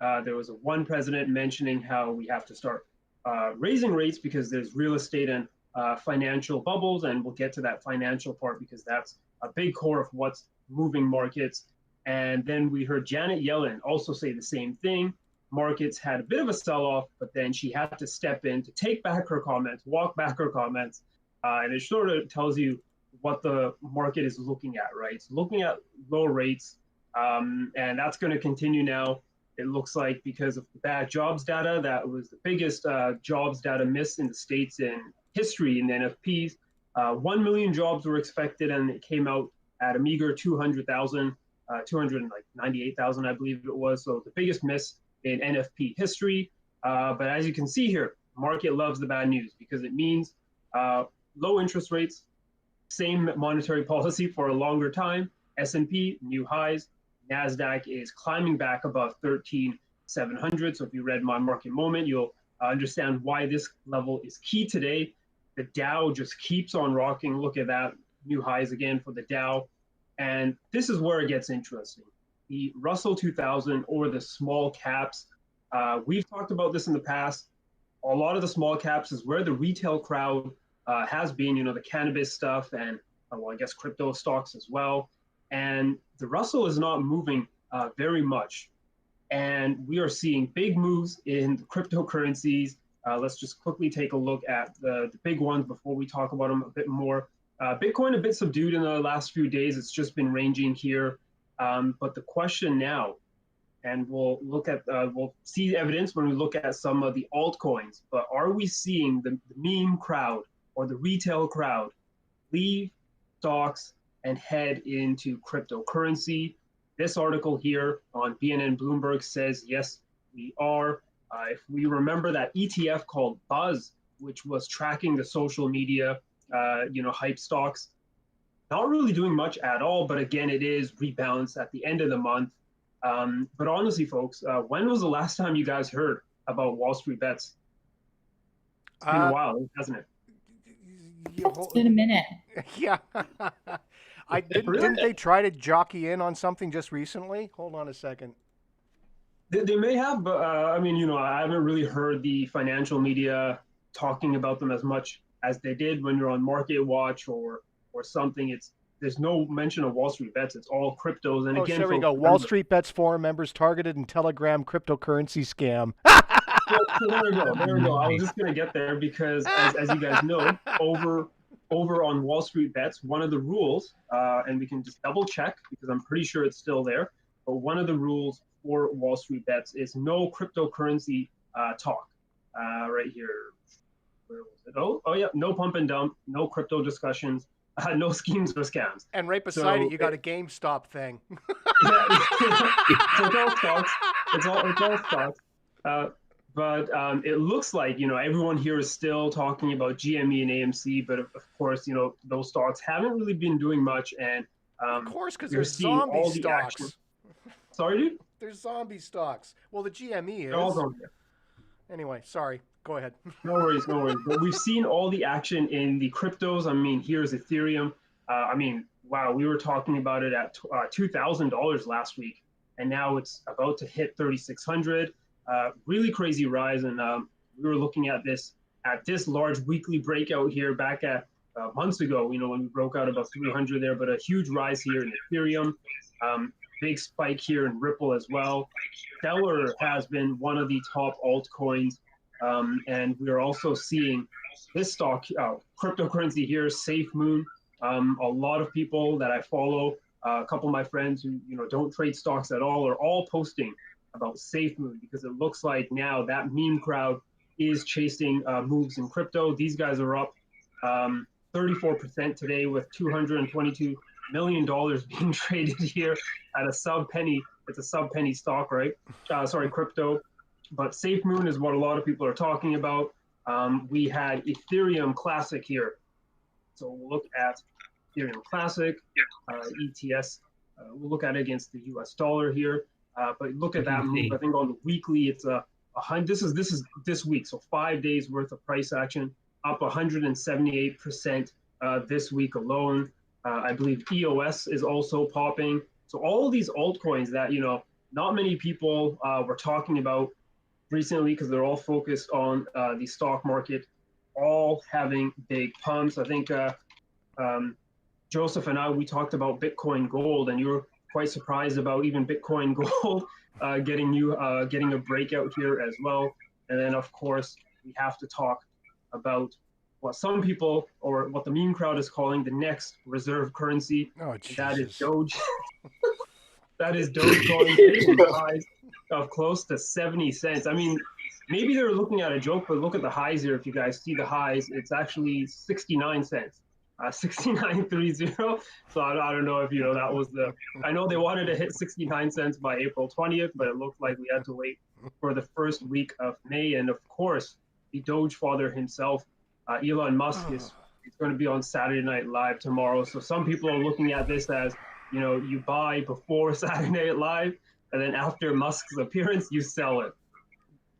There was one president mentioning how we have to start raising rates because there's real estate and financial bubbles, and we'll get to that financial part because that's a big core of what's moving markets. And then we heard Janet Yellen also say the same thing. Markets had a bit of a sell-off, but then she had to step in to take back her comments, walk back her comments, and it sort of tells you what the market is looking at, right? It's looking at low rates, and that's going to continue now. It looks like because of the bad jobs data, that was the biggest jobs data miss in the States in history in the NFPs. 1 million jobs were expected, and it came out at a meager 200,000, 298,000, I believe it was. So the biggest miss in NFP history. But as you can see here, market loves the bad news because it means low interest rates, same monetary policy for a longer time, S&P, new highs, NASDAQ is climbing back above 13,700. So if you read my market moment, you'll understand why this level is key today. The Dow just keeps on rocking. Look at that, new highs again for the Dow. And this is where it gets interesting. The Russell 2000 or the small caps, we've talked about this in the past. A lot of the small caps is where the retail crowd has been, the cannabis stuff and, well, I guess crypto stocks as well. And the Russell is not moving very much. And we are seeing big moves in the cryptocurrencies. Let's just quickly take a look at the big ones before we talk about them a bit more. Bitcoin a bit subdued in the last few days. It's just been ranging here. But the question now, and we'll see evidence when we look at some of the altcoins, but are we seeing the meme crowd or the retail crowd leave stocks and head into cryptocurrency? This article here on BNN Bloomberg says, yes, we are. If we remember that ETF called Buzz, which was tracking the social media, hype stocks, not really doing much at all, but again, it is rebalanced at the end of the month. But honestly, folks, when was the last time you guys heard about Wall Street Bets? It's been a while, hasn't it? It's been a minute. Yeah. Didn't they try to jockey in on something just recently? Hold on a second. They may have, but I haven't really heard the financial media talking about them as much as they did when you're on Market Watch or something. There's no mention of Wall Street Bets. It's all cryptos. And again, there we go. Wall Street Bets forum members targeted in Telegram cryptocurrency scam. So there we go. I was just gonna get there because, as you guys know, over on Wall Street Bets, one of the rules, and we can just double check because I'm pretty sure it's still there. But one of the rules for Wall Street Bets is no cryptocurrency talk. Right here. Where was it? Oh yeah, no pump and dump, no crypto discussions, no schemes or scams. And right beside it, you got a GameStop thing. Yeah, so it's all stocks. It's all stocks. But it looks like, everyone here is still talking about GME and AMC, but of course, those stocks haven't really been doing much. And of course, because there's zombie stocks. Sorry, dude? There's zombie stocks. Well, the GME is. They're all zombie. Anyway, sorry. Go ahead. No worries. But we've seen all the action in the cryptos. Here's Ethereum. Wow, we were talking about it at $2,000 last week, and now it's about to hit 3,600. Really crazy rise, and we were looking at this large weekly breakout here back at months ago. When we broke out about 300 there, but a huge rise here in Ethereum. Big spike here in Ripple as well. Stellar has been one of the top altcoins. And we are also seeing this stock, cryptocurrency here, Safemoon. A lot of people that I follow, a couple of my friends who don't trade stocks at all, are all posting about Safemoon because it looks like now that meme crowd is chasing moves in crypto. These guys are up 34% today with $222 million being traded here at a sub penny. It's a sub penny stock, right? Crypto. But Safemoon is what a lot of people are talking about. We had Ethereum Classic here. So we'll look at Ethereum Classic, ETS. We'll look at it against the US dollar here. But look at that move. I think on the weekly, it's this is this week. So 5 days worth of price action, up 178% this week alone. I believe EOS is also popping. So all of these altcoins that, not many people were talking about recently because they're all focused on the stock market, all having big pumps. I think Joseph and I, we talked about Bitcoin Gold, and you were quite surprised about even Bitcoin Gold getting a breakout here as well. And then, of course, we have to talk about what some people, or what the meme crowd is calling, the next reserve currency. Oh, That is Jesus. Doge. That is Dogecoin hitting highs of close to 70 cents. I mean, maybe they're looking at a joke, but look at the highs here. If you guys see the highs, it's actually 69 cents. 69.30. So I don't know if you know that was the. I know they wanted to hit 69 cents by April 20th, but it looked like we had to wait for the first week of May. And of course, the Doge father himself, Elon Musk, is going to be on Saturday Night Live tomorrow. So some people are looking at this as, you know, you buy before Saturday Night Live, and then after Musk's appearance, you sell it.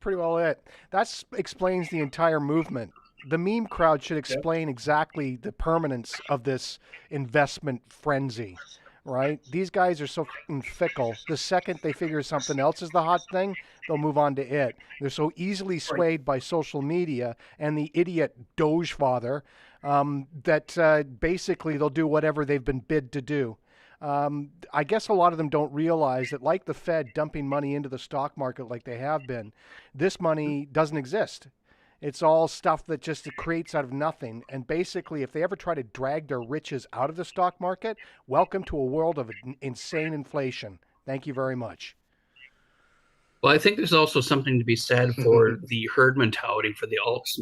Pretty well it. That explains the entire movement. The meme crowd should explain exactly the permanence of this investment frenzy, right? These guys are so fickle. The second they figure something else is the hot thing, they'll move on to it. They're so easily swayed by social media and the idiot Doge father that basically they'll do whatever they've been bid to do. I guess a lot of them don't realize that, like the Fed dumping money into the stock market like they have been, this money doesn't exist. It's all stuff that just creates out of nothing. And basically, if they ever try to drag their riches out of the stock market, welcome to a world of insane inflation. Thank you very much. Well, I think there's also something to be said for the herd mentality for the alts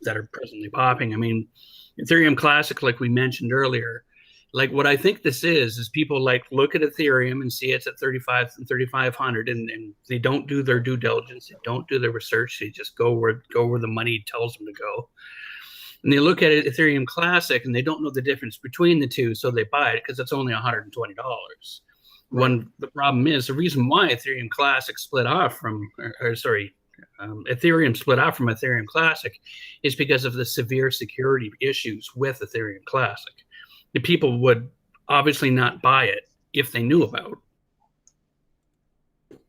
that are presently popping. I mean, Ethereum Classic, like we mentioned earlier, like what I think this is people like look at Ethereum and see it's at 3,500 and they don't do their due diligence. They don't do their research. They just go where the money tells them to go. And they look at it, Ethereum Classic, and they don't know the difference between the two. So they buy it because it's only $120. When the problem is, the reason why Ethereum Classic split off from, Ethereum split off from Ethereum Classic is because of the severe security issues with Ethereum Classic. The people would obviously not buy it if they knew about it.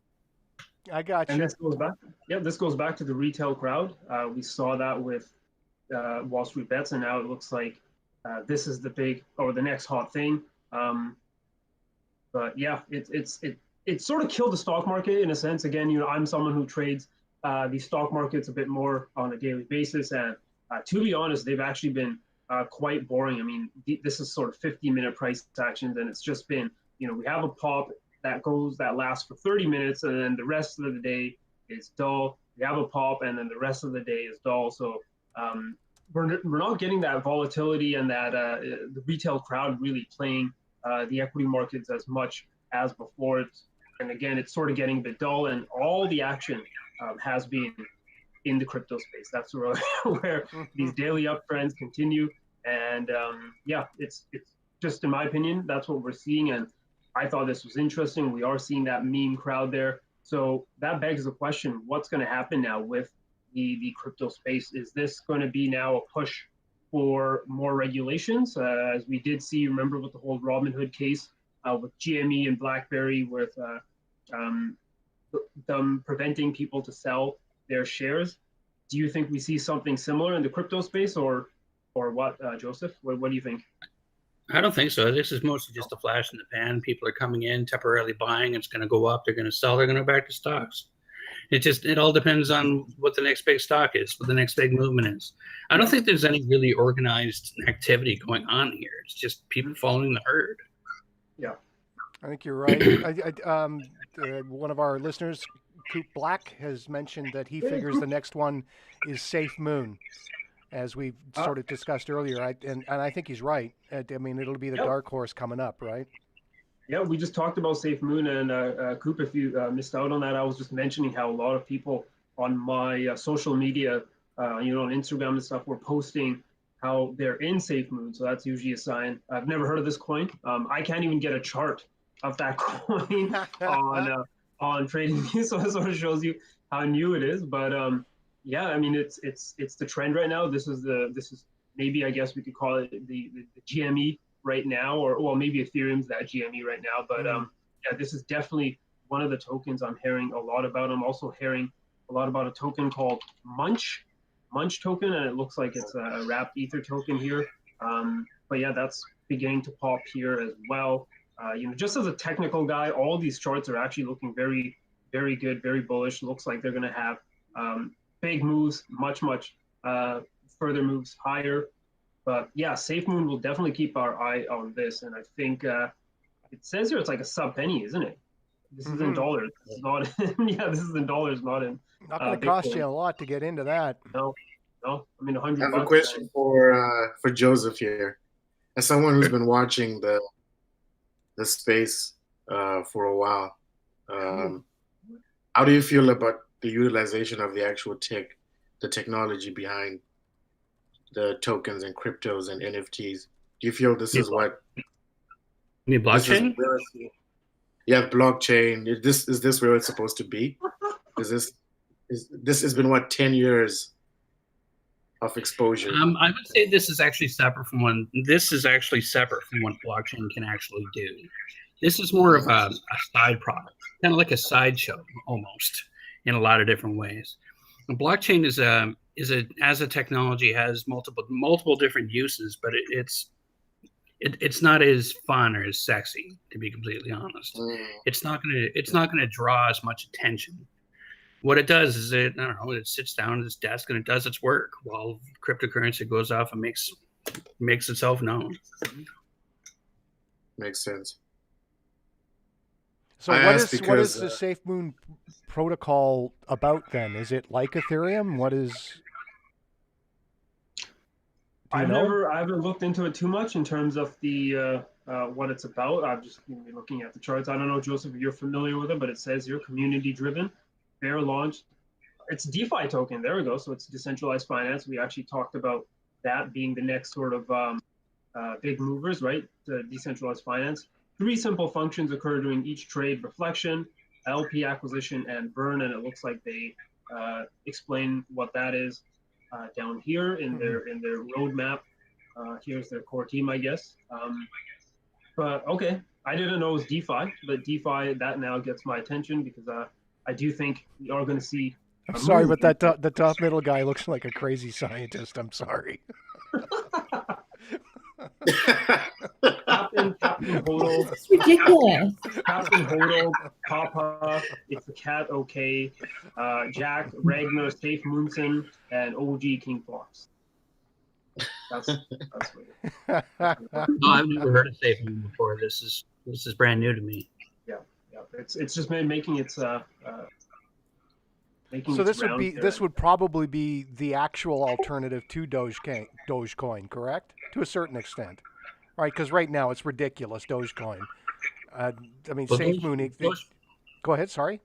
I got you. And this goes back to the retail crowd. We saw that with Wall Street Bets, and now it looks like this is the next hot thing. But yeah, it sort of killed the stock market in a sense. Again, you know, I'm someone who trades the stock markets a bit more on a daily basis, and to be honest, they've actually been quite boring. I mean, this is sort of 50-minute price actions, and it's just been, you know, we have a pop that lasts for 30 minutes, and then the rest of the day is dull. We have a pop, and then the rest of the day is dull. So we're not getting that volatility and that the retail crowd really playing the equity markets as much as before. And again, it's sort of getting a bit dull, and all the action has been in the crypto space. That's where these daily uptrends continue. And yeah, it's just, in my opinion, that's what we're seeing. And I thought this was interesting. We are seeing that meme crowd there. So that begs the question, what's going to happen now with the crypto space? Is this going to be now a push for more regulations? As we did see, remember with the whole Robinhood case with GME and BlackBerry, with them preventing people to sell their shares. Do you think we see something similar in the crypto space, or what, Joseph? What do you think? I don't think so. This is mostly just a flash in the pan. People are coming in, temporarily buying. It's going to go up. They're going to sell. They're going to go back to stocks. It all depends on what the next big stock is, what the next big movement is. I don't think there's any really organized activity going on here. It's just people following the herd. Yeah, I think you're right. One of our listeners, Coop Black, has mentioned that he figures the next one is Safemoon, as we've sort of discussed earlier. And I think he's right. I mean, it'll be the dark horse coming up, right? Yeah, we just talked about Safemoon, and Coop, if you missed out on that, I was just mentioning how a lot of people on my social media, on Instagram and stuff, were posting how they're in Safemoon. So that's usually a sign. I've never heard of this coin. I can't even get a chart of that coin on TradingView, so it sort of shows you how new it is. But yeah, I mean, it's the trend right now. This is maybe, I guess we could call it the GME right now, or well, maybe Ethereum's that GME right now. But yeah, this is definitely one of the tokens I'm hearing a lot about. I'm also hearing a lot about a token called Munch Token, and it looks like it's a wrapped Ether token here. But yeah, that's beginning to pop here as well. Just as a technical guy, all these charts are actually looking very, very good, very bullish. Looks like they're going to have big moves, much further moves higher. But yeah, Safemoon will definitely keep our eye on this. And I think it says here it's like a sub penny, isn't it? This is in dollars. This is not this is in dollars, not in Not going to cost you a lot to get into that. No. I mean, $100. I have a question for Joseph here. As someone who's been watching the space for a while, how do you feel about the utilization of the actual the technology behind the tokens and cryptos and NFTs? Do you feel this is what? You mean blockchain? Yeah, blockchain. Is this where it's supposed to be? This has been what, 10 years of exposure? I would say this is actually separate from what blockchain can actually do. This is more of a side product, kind of like a sideshow almost, in a lot of different ways. And blockchain as a technology has multiple different uses, but it's not as fun or as sexy, to be completely honest. It's not gonna draw as much attention. What it does is it sits down at its desk and it does its work while cryptocurrency goes off and makes itself known. Makes sense. So what is the Safemoon protocol about then? Is it like Ethereum? What is? I haven't looked into it too much in terms of the what it's about. I'm just looking at the charts. I don't know, Joseph, if you're familiar with it, but it says you're community driven, fair launch. It's DeFi token. There we go. So it's decentralized finance. We actually talked about that being the next sort of big movers, right? The decentralized finance. 3 simple functions occur during each trade: reflection, LP acquisition, and burn. And it looks like they explain what that is down here in their roadmap. Here's their core team, I guess. But okay, I didn't know it was DeFi, but DeFi, that now gets my attention because I do think we are going to see. I'm sorry, but the top middle guy looks like a crazy scientist. I'm sorry. Captain Hodl. It's ridiculous. Captain Hodl, Papa, It's the Cat Okay, Jack, Ragnar, Safe Moonson, and OG King Fox. That's what it is. No, I've never heard of Safemoon before. This is brand new to me. Yeah. It's just been making its making. So its this would probably be the actual alternative to Dogecoin, correct? To a certain extent, right? Because right now it's ridiculous, Dogecoin. Safemoon. Go ahead. Sorry.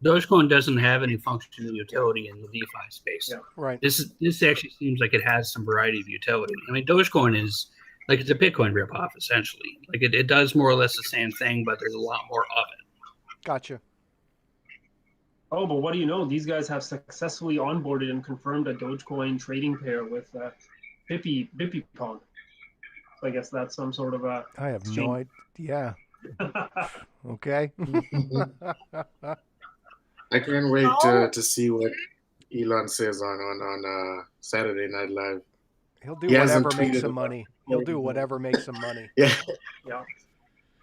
Dogecoin doesn't have any functional utility in the DeFi space. Yeah. Right. This actually seems like it has some variety of utility. I mean, Dogecoin is like it's a Bitcoin ripoff essentially. Like it does more or less the same thing, but there's a lot more of it. Gotcha. Oh, but what do you know? These guys have successfully onboarded and confirmed a Dogecoin trading pair with Bippy Pong. So I guess that's some sort of a. I have no idea. Okay. I can't wait to see what Elon says on Saturday Night Live. He'll do whatever makes him money. He'll do whatever makes him money. Yeah.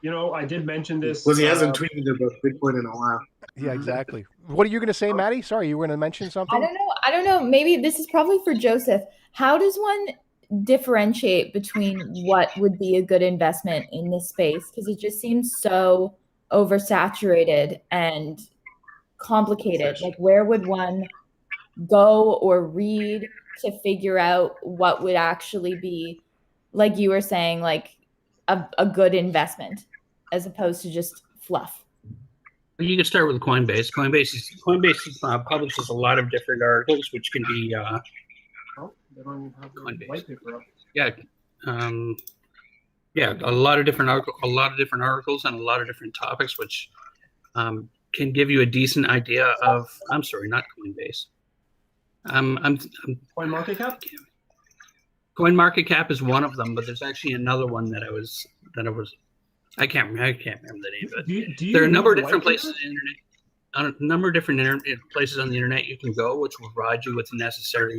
I did mention this. Because he hasn't tweeted about Bitcoin in a while. Yeah, exactly. What are you going to say, Maddie? Sorry, you were going to mention something? I don't know. Maybe this is probably for Joseph. How does one differentiate between what would be a good investment in this space? Because it just seems so oversaturated and complicated. Like, where would one go or read to figure out what would actually be, like you were saying, like a good investment as opposed to just fluff? You can start with Coinbase. Coinbase publishes a lot of different articles, which can be they don't even have the white paper up. A lot of different articles and a lot of different topics, which can give you a decent idea of. I'm sorry, not Coinbase. CoinMarketCap. CoinMarketCap is one of them, but there's actually another one that I was I can't remember the name of it. Do you There are a read number of the different white places on papers? the internet. On a number of different places on the internet you can go, which will provide you with the necessary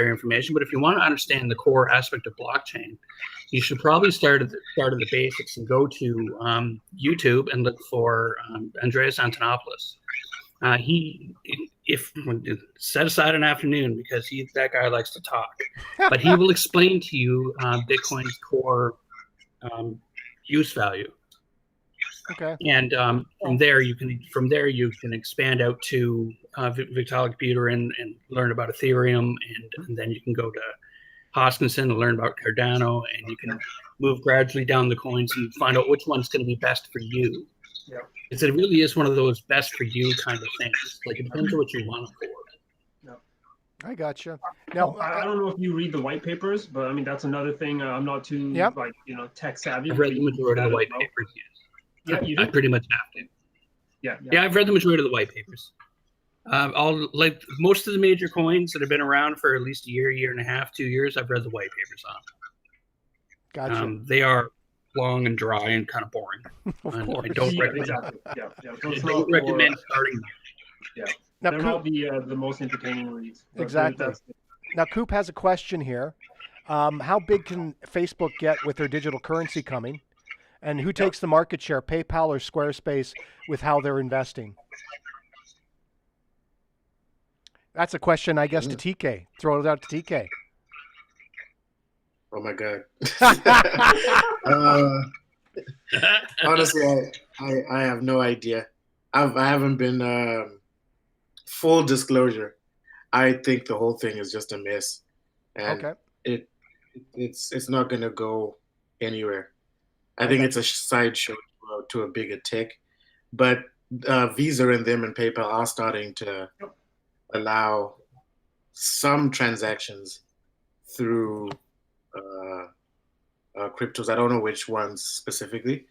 information. But if you want to understand the core aspect of blockchain, you should probably start at the basics and go to YouTube and look for Andreas Antonopoulos. Set aside an afternoon because that guy likes to talk, but he will explain to you Bitcoin's core use value. Okay. And from there you can expand out to Vitalik Buterin and learn about Ethereum, and then you can go to Hoskinson and learn about Cardano, and you can move gradually down the coins and find out which one's going to be best for you. Yeah. Because it really is one of those best for you kind of things. Like, it depends on what you want it for. I gotcha. Now, I don't know if you read the white papers, but I mean that's another thing. I'm not too tech savvy. I've read the majority of the white papers. Yeah, you do? I pretty much have to. Yeah, I've read the majority of the white papers. Like most of the major coins that have been around for at least a year and a half, 2 years, I've read the white papers on. Gotcha. They are long and dry and kind of boring. Of course. I don't recommend. Exactly. Yeah. So I don't recommend starting. Yeah. Now, They're not the most entertaining reads. Exactly. Now, Coop has a question here. How big can Facebook get with their digital currency coming? And who takes the market share, PayPal or Squarespace, with how they're investing? That's a question, I guess, to TK. Throw it out to TK. Oh my God. Honestly, I have no idea. I haven't been full disclosure. I think the whole thing is just a mess, and it's not going to go anywhere. I think it's a sideshow to a bigger tech, but Visa and them and PayPal are starting to allow some transactions through cryptos. I don't know which ones specifically,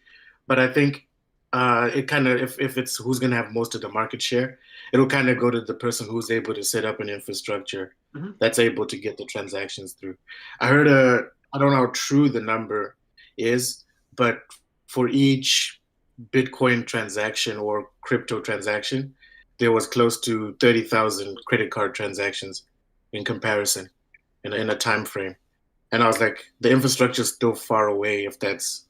but I think it kind of, if it's who's going to have most of the market share, it'll kind of go to the person who's able to set up an infrastructure that's able to get the transactions through. I heard I don't know how true the number is, but for each Bitcoin transaction or crypto transaction, there was close to 30,000 credit card transactions in comparison in a time frame. And I was like, the infrastructure is still far away if that's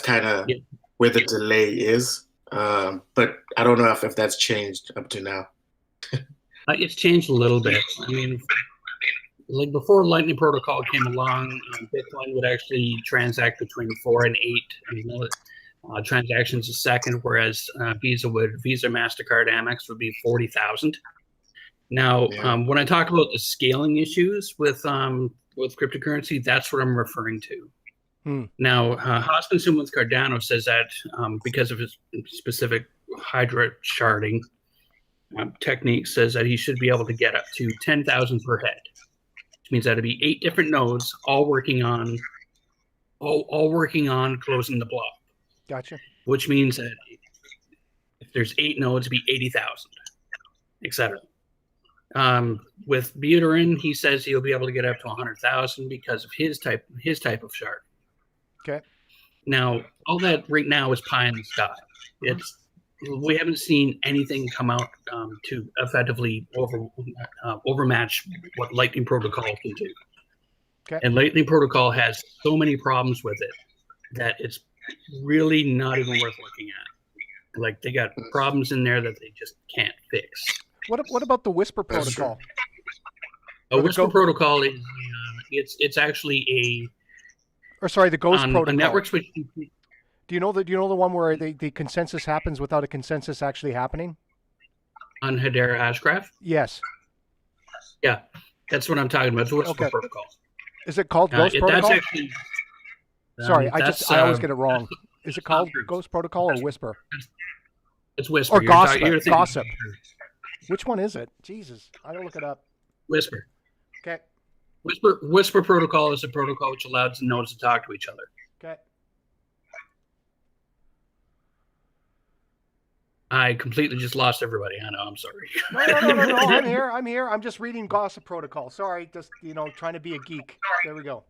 kind of where the delay is. But I don't know if that's changed up to now. It's changed a little bit. I mean, like before Lightning Protocol came along, Bitcoin would actually transact between 4 and 8 transactions a second, whereas Visa, MasterCard, Amex would be 40,000. Now, when I talk about the scaling issues with cryptocurrency, that's what I'm referring to. Now, Hoskinson with Cardano says that because of his specific Hydra sharding technique, says that he should be able to get up to 10,000 per head, which means that it'd be 8 different nodes all working on closing the block. Gotcha. Which means that if there's 8 nodes, it'd be 80,000, etc. With Buterin, he says he'll be able to get up to 100,000 because of his type of shard. Okay. Now, all that right now is pie in the sky. We haven't seen anything come out to effectively overmatch what Lightning Protocol can do. Okay. And Lightning Protocol has so many problems with it that it's really not even worth looking at. Like, they got problems in there that they just can't fix. What about the Whisper protocol? A Whisper protocol is it's actually the Ghost protocol. A network switch. Do you know the one where the consensus happens without a consensus actually happening? On Hedera Hashgraph? Yes. Yeah, that's what I'm talking about. It's a Whisper protocol. Is it called Ghost protocol? That's actually. Sorry, I always get it wrong. Is it called Ghost protocol or Whisper? It's Whisper. Or Gossip. Gossip. Which one is it? Jesus, I gotta look it up. Whisper. Okay. Whisper protocol is a protocol which allows the nodes to talk to each other. Okay. I completely just lost everybody. I know. I'm sorry. No. I'm here. I'm just reading Gossip protocol. Sorry, just trying to be a geek. There we go.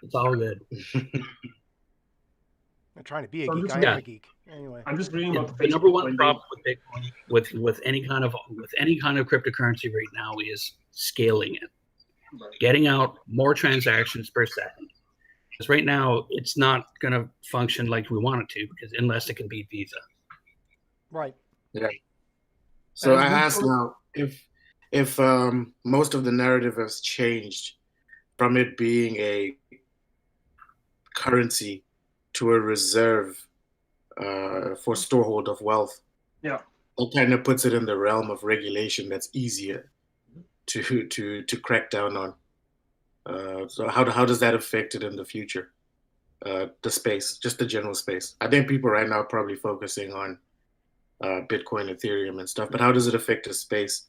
It's all good. I'm trying to be a So geek. I am a geek. Anyway, I'm just reading about The the number Facebook one problem with Bitcoin, with any kind of cryptocurrency right now is scaling it, getting out more transactions per second. Because right now it's not going to function like we want it to, because unless it can beat Visa. Right. Yeah. So I ask now, if most of the narrative has changed from it being a currency to a reserve for storehold of wealth, Yeah. that kind of puts it in the realm of regulation that's easier to crack down on. So how does that affect it in the future? The space, just the general space. I think people right now are probably focusing on Bitcoin, Ethereum, and stuff. But how does it affect the space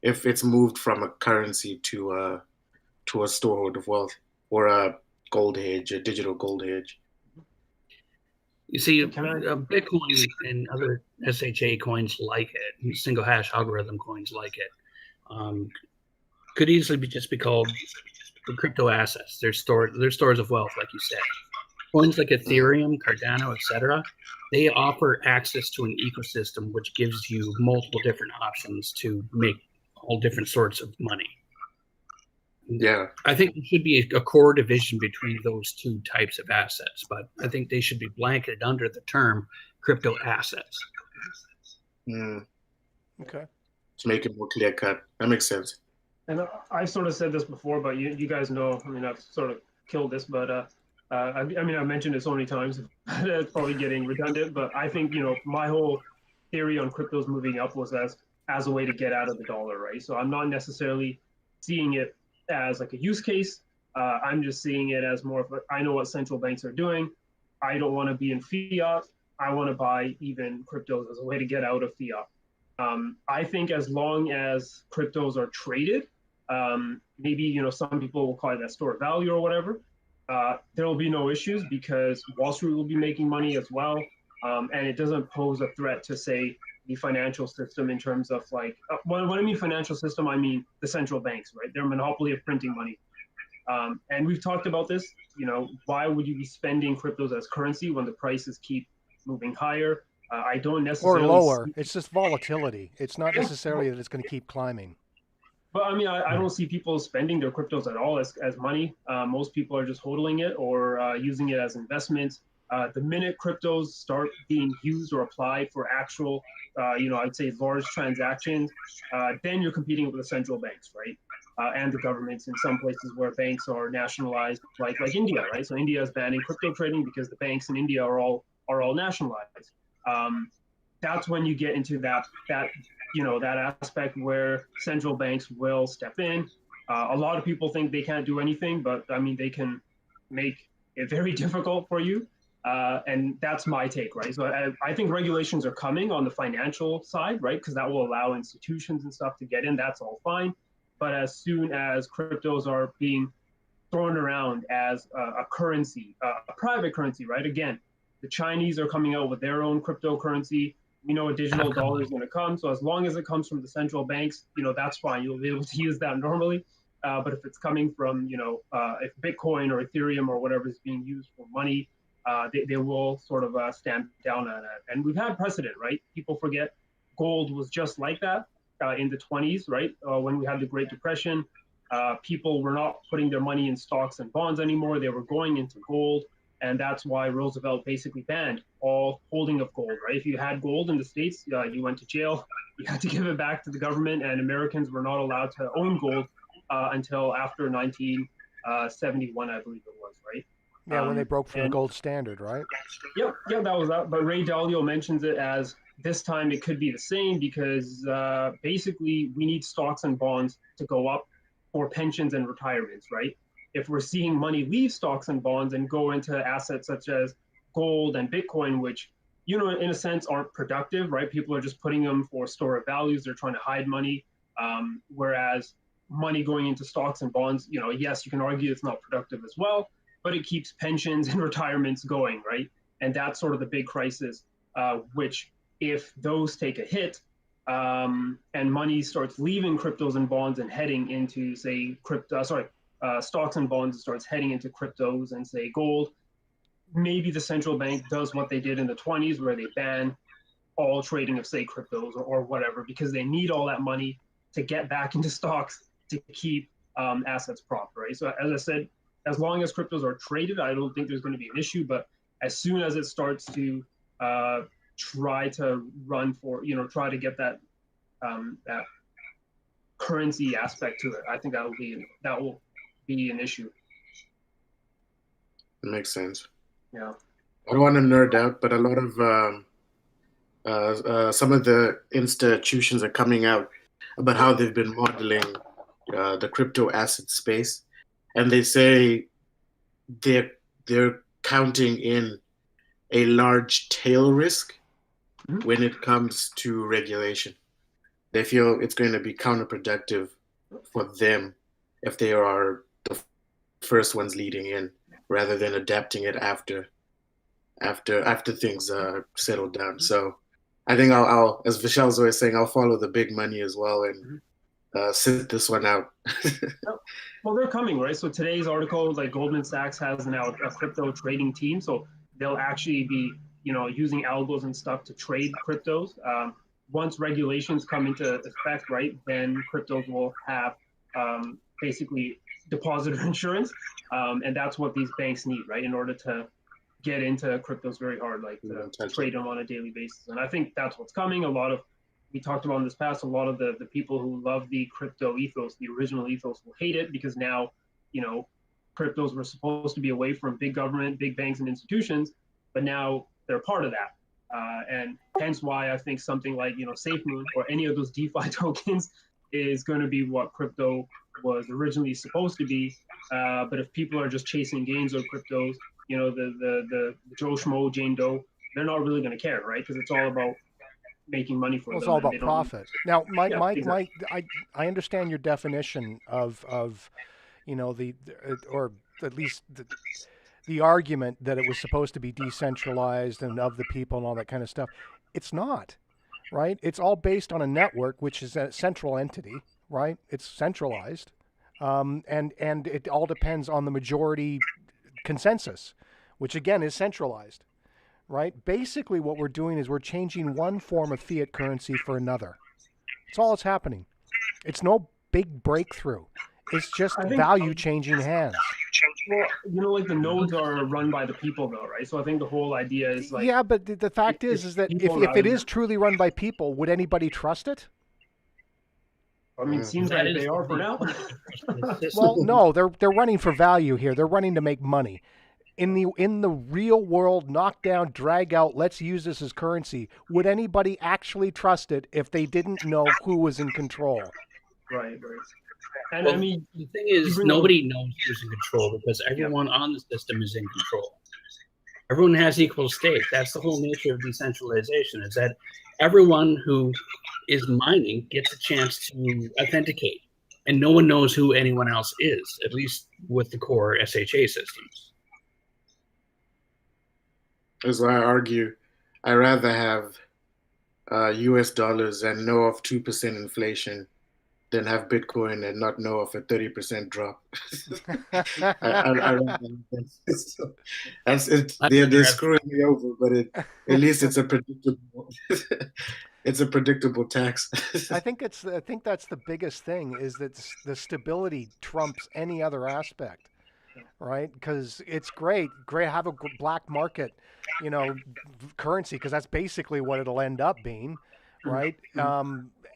if it's moved from a currency to a storehold of wealth, or a gold hedge, a digital gold hedge? You see, Bitcoin and other SHA coins like it, single hash algorithm coins like it, could easily be called the crypto assets. They're stores of wealth, like you said. Coins like Ethereum, Cardano, etc., they offer access to an ecosystem which gives you multiple different options to make all different sorts of money. Yeah, I think there should be a core division between those two types of assets, but I think they should be blanketed under the term crypto assets. Okay. To make it more clear cut. That makes sense. And I sort of said this before, but you guys know, I mean, I've sort of killed this, but I mean, I mentioned it so many times, it's probably getting redundant, but I think, my whole theory on cryptos moving up was as a way to get out of the dollar, right? So I'm not necessarily seeing it as like a use case. I'm just seeing it as more of I know what central banks are doing. I don't want to be in fiat. I want to buy even cryptos as a way to get out of fiat. I think as long as cryptos are traded, maybe, some people will call it that store of value or whatever, there will be no issues because Wall Street will be making money as well. And it doesn't pose a threat to, say, the financial system in terms of like, when I mean financial system, I mean the central banks, right? Their monopoly of printing money. And we've talked about this, why would you be spending cryptos as currency when the prices keep moving higher? I don't necessarily. Or lower. It's just volatility. It's not necessarily that it's going to keep climbing. But I mean, I don't see people spending their cryptos at all as money. Most people are just hodling it or using it as investments. The minute cryptos start being used or applied for actual, I'd say large transactions, then you're competing with the central banks, right? And the governments in some places where banks are nationalized, like India, right? So India is banning crypto trading because the banks in India are all nationalized. That's when you get into that aspect where central banks will step in. A lot of people think they can't do anything, but I mean, they can make it very difficult for you. And that's my take, right? So I think regulations are coming on the financial side, right? Because that will allow institutions and stuff to get in. That's all fine. But as soon as cryptos are being thrown around as a currency, a private currency, right? Again, the Chinese are coming out with their own cryptocurrency. We know a digital dollar is going to come. So as long as it comes from the central banks, that's fine. You'll be able to use that normally. But if it's coming from, if Bitcoin or Ethereum or whatever is being used for money, they will sort of stamp down on it. And we've had precedent, right? People forget gold was just like that in the 20s, right? When we had the Great Depression, people were not putting their money in stocks and bonds anymore. They were going into gold. And that's why Roosevelt basically banned all holding of gold, right? If you had gold in the States, you went to jail. You had to give it back to the government, and Americans were not allowed to own gold until after 1971, I believe it was, right? Yeah, when they broke from the gold standard, right? Yeah, that was that. But Ray Dalio mentions it as this time it could be the same because basically we need stocks and bonds to go up for pensions and retirements, right? If we're seeing money leave stocks and bonds and go into assets such as gold and Bitcoin, which, in a sense aren't productive, right? People are just putting them for store of values. They're trying to hide money. Whereas money going into stocks and bonds, yes, you can argue it's not productive as well, but it keeps pensions and retirements going, right? And that's sort of the big crisis, which if those take a hit and money starts leaving cryptos and bonds and heading into, say, stocks and bonds, starts heading into cryptos and, say, gold, maybe the central bank does what they did in the 20s, where they ban all trading of, say, cryptos or whatever, because they need all that money to get back into stocks to keep assets proper, right? So as I said, as long as cryptos are traded, I don't think there's going to be an issue. But as soon as it starts to try to run for, try to get that that currency aspect to it, I think that will be an issue. It makes sense. Yeah. I don't want to nerd out, but a lot of some of the institutions are coming out about how they've been modeling the crypto asset space, and they say they're counting in a large tail risk when it comes to regulation. They feel it's going to be counterproductive for them if they are the first ones leading in, rather than adapting it after things settle down. So I think I'll, as Vishal's always saying, I'll follow the big money as well and sit this one out. Well, they're coming, right? So today's article, like Goldman Sachs has now a crypto trading team, so they'll actually be, using algos and stuff to trade cryptos. Once regulations come into effect, right, then cryptos will have basically depositor insurance, and that's what these banks need, right, in order to get into cryptos very hard, like to trade them on a daily basis. And I think that's what's coming. We talked about in this past, a lot of the people who love the crypto ethos, the original ethos, will hate it, because now, cryptos were supposed to be away from big government, big banks and institutions, but now they're part of that. And hence why I think something like, Safemoon or any of those DeFi tokens is going to be what crypto was originally supposed to be. But if people are just chasing gains of cryptos, the Joe Schmo, Jane Doe, they're not really going to care, right? Because it's all about making money for them. It's all about profit. Now, Mike, exactly. I understand your definition of or at least the argument that it was supposed to be decentralized and of the people and all that kind of stuff. It's not, right? It's all based on a network, which is a central entity, right? It's centralized, and it all depends on the majority consensus, which again is centralized, right? Basically, what we're doing is we're changing one form of fiat currency for another. That's all that's happening. It's no big breakthrough. It's just value changing hands. Well, like the nodes are run by the people, though, right? So I think the whole idea is like... Yeah, but the fact is that if it is truly run by people, would anybody trust it? I mean, it seems like they are for now. Well, no, they're running for value here. They're running to make money. In the real world, knockdown, drag out, let's use this as currency. Would anybody actually trust it if they didn't know who was in control? Right. And well, I mean, the thing is, nobody knows who's in control, because everyone on the system is in control. Everyone has equal stake. That's the whole nature of decentralization, is that everyone who is mining gets a chance to authenticate, and no one knows who anyone else is, at least with the core SHA systems. That's why I argue I'd rather have US dollars and know of 2% inflation than have Bitcoin and not know of a 30% drop. They're screwing me over, but at least it's a predictable. It's a predictable tax. I think that's the biggest thing, is that the stability trumps any other aspect, right? Because it's great have a black market, currency, because that's basically what it'll end up being, right?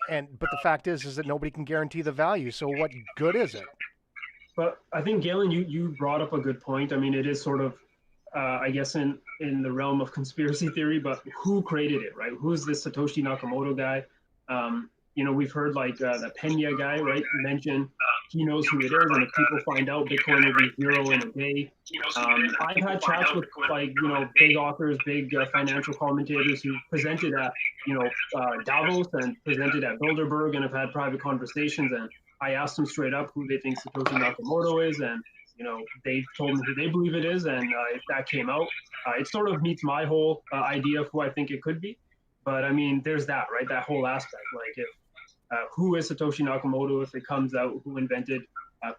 But the fact is that nobody can guarantee the value. So what good is it? But I think, Galen, you brought up a good point. I mean, it is sort of, I guess, in the realm of conspiracy theory, but who created it, right? Who is this Satoshi Nakamoto guy? We've heard like the Pena guy, right, mention he knows who it is, and if people find out, Bitcoin will be zero in a day. I've had chats with big authors, big financial commentators who presented at Davos and presented at Bilderberg, and have had private conversations. And I asked them straight up who they think Satoshi Nakamoto is, and they told me who they believe it is. And if that came out, it sort of meets my whole idea of who I think it could be. But I mean, there's that, right? That whole aspect, like if who is Satoshi Nakamoto, if it comes out who invented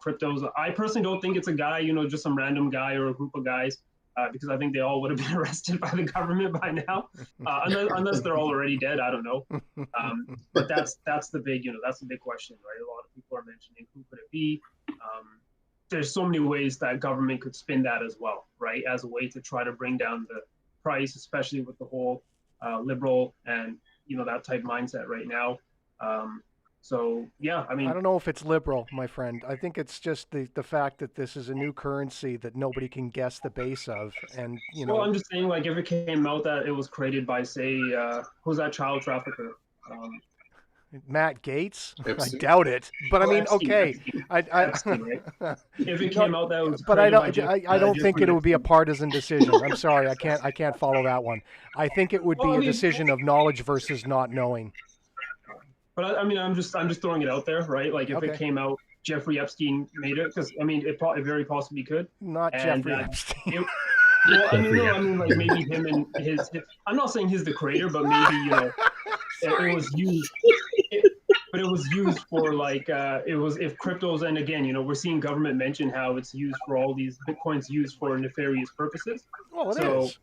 cryptos. I personally don't think it's a guy, just some random guy or a group of guys. because I think they all would have been arrested by the government by now, unless they're all already dead. I don't know. But that's the big, that's the big question, right? A lot of people are mentioning who could it be. There's so many ways that government could spin that as well, right? As a way to try to bring down the price, especially with the whole liberal and that type mindset right now. So yeah, I mean, I don't know if it's liberal, my friend. I think it's just the fact that this is a new currency that nobody can guess the base of, and Well, I'm just saying, like, if it came out that it was created by, say, who's that child trafficker? Matt Gates? Epstein. I doubt it. But I mean, Epstein, okay. Epstein, right? If it came out that it was but I created don't. by I don't think Jeffrey it would be a Epstein. partisan decision. I'm sorry. I can't follow that one. I think it would be Well, I a mean- decision of knowledge versus not knowing. But I mean, I'm just throwing it out there, right? Like, if Okay. it came out Jeffrey Epstein made it, because I mean, it very possibly could. Not And, Jeffrey uh, Epstein. Well, I mean, no, I mean, like, maybe him and his. I'm not saying he's the creator, but maybe it was used. But it was used for like it was if cryptos, and again, we're seeing government mention how it's used for all these Bitcoins used for nefarious purposes. Well, it So, is.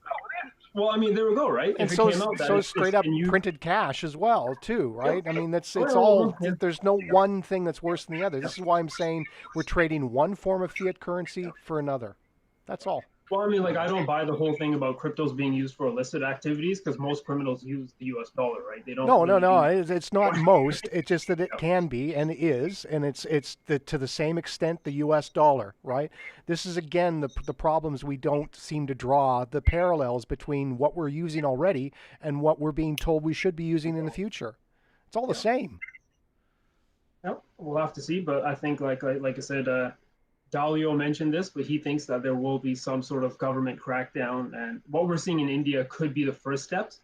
well, I mean, there we go, right? And If so it came out that so it's straight up been used- printed cash as well, too, right? I mean, it's yeah, all. yeah. There's no one thing that's worse than the other. This is why I'm saying we're trading one form of fiat currency for another. That's all. Well, I mean, like, I don't buy the whole thing about cryptos being used for illicit activities because most criminals use the U.S. dollar, right? They don't. No. really It's not most. It's just that it can be and is, and it's to the same extent the U.S. dollar, right? This is again the problems we don't seem to draw the parallels between what we're using already and what we're being told we should be using in the future. It's all the same. Yeah, we'll have to see, but I think, like I said, Dalio mentioned this, but he thinks that there will be some sort of government crackdown, and what we're seeing in India could be the first steps.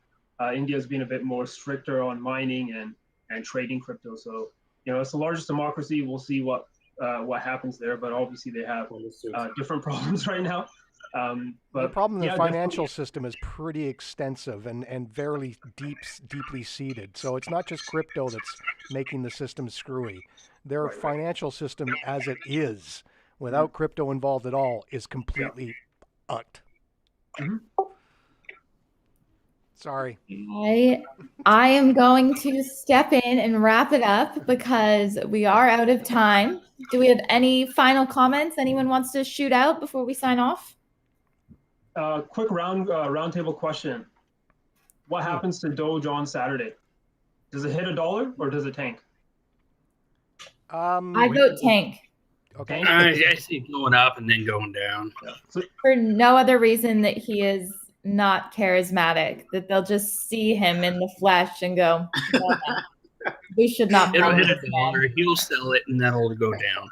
India's been a bit more stricter on mining and trading crypto, so it's the largest democracy. We'll see what happens there, but obviously they have different problems right now. But The problem in yeah, the financial definitely. system is pretty extensive and very deeply seated. So it's not just crypto that's making the system screwy. Their Right. financial system as it is, without crypto involved at all, is completely ucked. Mhm. Sorry. I am going to step in and wrap it up because we are out of time. Do we have any final comments anyone wants to shoot out before we sign off? Quick roundtable question: what happens to Doge on Saturday? Does it hit $1 or does it tank? I vote tank Okay. I see it going up and then going down. So, for no other reason that he is not charismatic, that they'll just see him in the flesh and go, "No, we should not It'll follow hit this man." $1. He'll sell it, and that'll go down.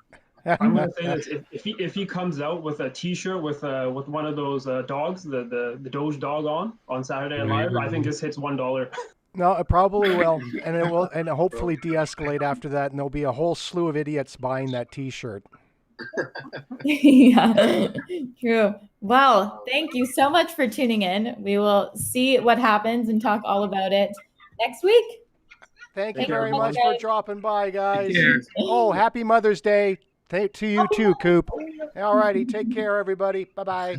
I'm gonna say this: if he comes out with a T-shirt with one of those dogs, the Doge dog on Saturday Night Live, I think this hits $1. No, it probably will, and it will, and hopefully de-escalate after that, and there'll be a whole slew of idiots buying that T-shirt. Yeah, true. Well, thank you so much for tuning in. We will see what happens and talk all about it next week. Thank you care, very everyone. much for dropping by, guys. care. Oh, happy Mother's Day to you too, Coop. All righty, take care, everybody. Bye-bye.